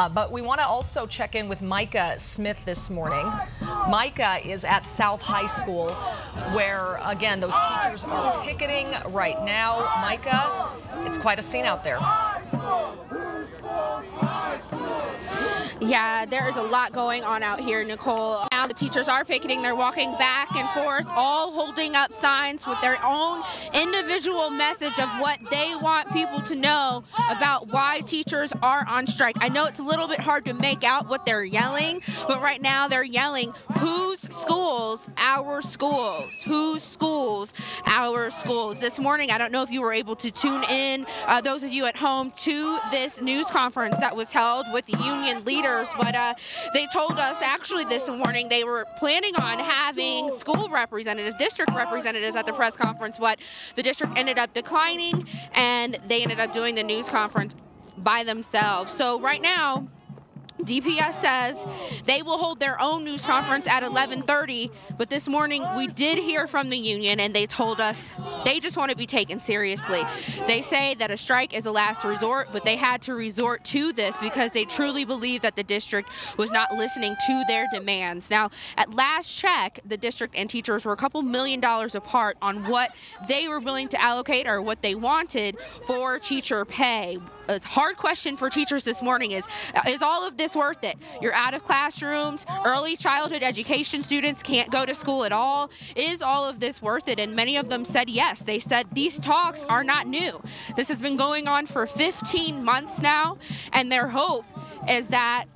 But we want to also check in with Micah Smith this morning. Micah is at South High School, where, again, those teachers are picketing right now. Micah, it's quite a scene out there. Yeah, there is a lot going on out here, Nicole. Now the teachers are picketing. They're walking back and forth, all holding up signs with their own individual message of what they want people to know about why teachers are on strike. I know it's a little bit hard to make out what they're yelling, but right now they're yelling, whose schools? Our schools. Whose schools? Our schools. This morning, I don't know if you were able to tune in, those of you at home, to this news conference that was held with the union leaders. But they told us actually this morning they were planning on having school representatives, district representatives at the press conference, but the district ended up declining and they ended up doing the news conference by themselves. So right now, DPS says they will hold their own news conference at 11:30, but this morning we did hear from the union and they told us they just want to be taken seriously. They say that a strike is a last resort, but they had to resort to this because they truly believe that the district was not listening to their demands. Now, at last check, the district and teachers were a couple $1 million apart on what they were willing to allocate or what they wanted for teacher pay. A hard question for teachers this morning is all of this worth it? You're out of classrooms, early childhood education students can't go to school at all. Is all of this worth it? And many of them said yes. They said these talks are not new. This has been going on for 15 months now, and their hope is that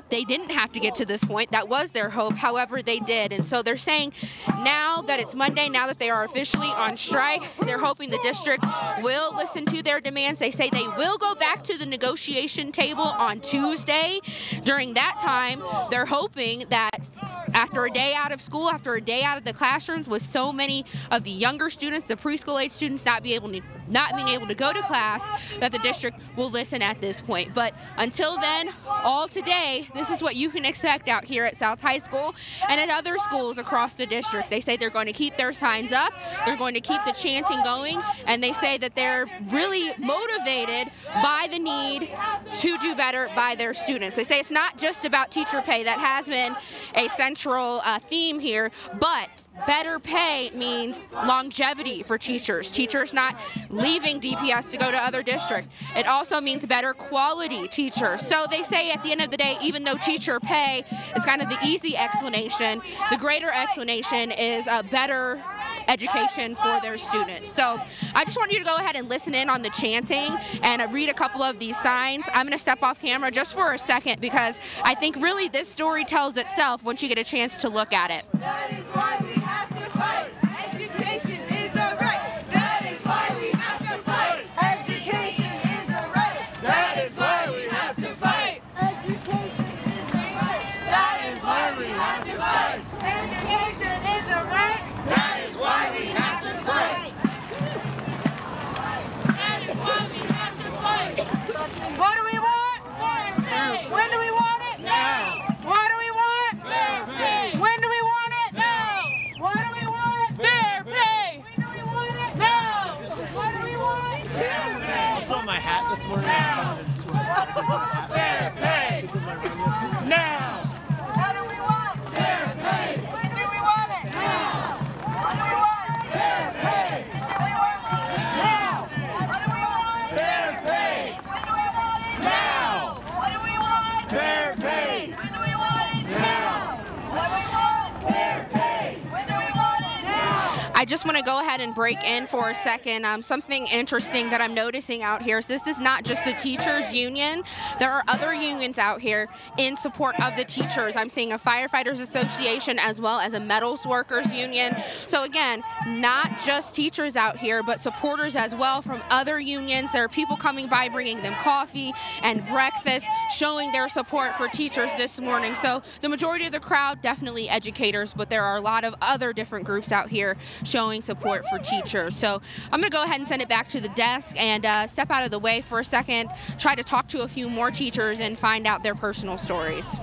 they didn't have to get to this point. That was their hope. However, they did. And so they're saying now that it's Monday, now that they are officially on strike, they're hoping the district will listen to their demands. They say they will go back to the negotiation table on Tuesday. During that time, they're hoping that after a day out of school, after a day out of the classrooms, with so many of the younger students, the preschool age students not being able to go to class, that the district will listen at this point. But until then, all today, this is what you can expect out here at South High School and at other schools across the district. They say they're going to keep their signs up, they're going to keep the chanting going, and they say that they're really motivated by the need to do better by their students. They say it's not just about teacher pay. That has been a central theme here, but better pay means longevity for teachers. Teachers not leaving DPS to go to other districts. It also means better quality teachers. So they say at the end of the day, even though teacher pay is kind of the easy explanation, the greater explanation is a better education for their students. So I just want you to go ahead and listen in on the chanting and read a couple of these signs. I'm going to step off camera just for a second because I think really this story tells itself once you get a chance to look at it. That is why we have to fight. Education is a right. That is why we have to fight. Education is a right. That is why we have to fight. Education is a right. That is why we have to fight. Education is a right. That is why we have to fight. That is why we have to fight. What do we want? Fair pay. When do we want it? Now. What do we want? Fair pay. When do we want it? Now. What do we want? Fair pay. When do we want it? Now. What do we want? Fair pay. Also, my hat this morning is covered in sweat. Fair pay. Now. What do we want? Fair pay. When do we want it? Now. What do we want? Fair pay. When do we want it? Now. What do we want? Fair pay. When do we want it? Now. What do we want? Fair pay. When do we want it? Now. What do we want? Fair pay. When do we want it? Now. I just want to go ahead and break in for a second. Something interesting that I'm noticing out here is this is not just the teachers union. There are other unions out here in support of the teachers. I'm seeing a firefighters association as well as a metals workers union. So again, not just teachers out here, but supporters as well from other unions. There are people coming by bringing them coffee and breakfast, showing their support for teachers this morning. So the majority of the crowd, definitely educators, but there are a lot of other different groups out here showing support for teachers. So I'm going to go ahead and send it back to the desk and step out of the way for a second, try to talk to a few more teachers and find out their personal stories.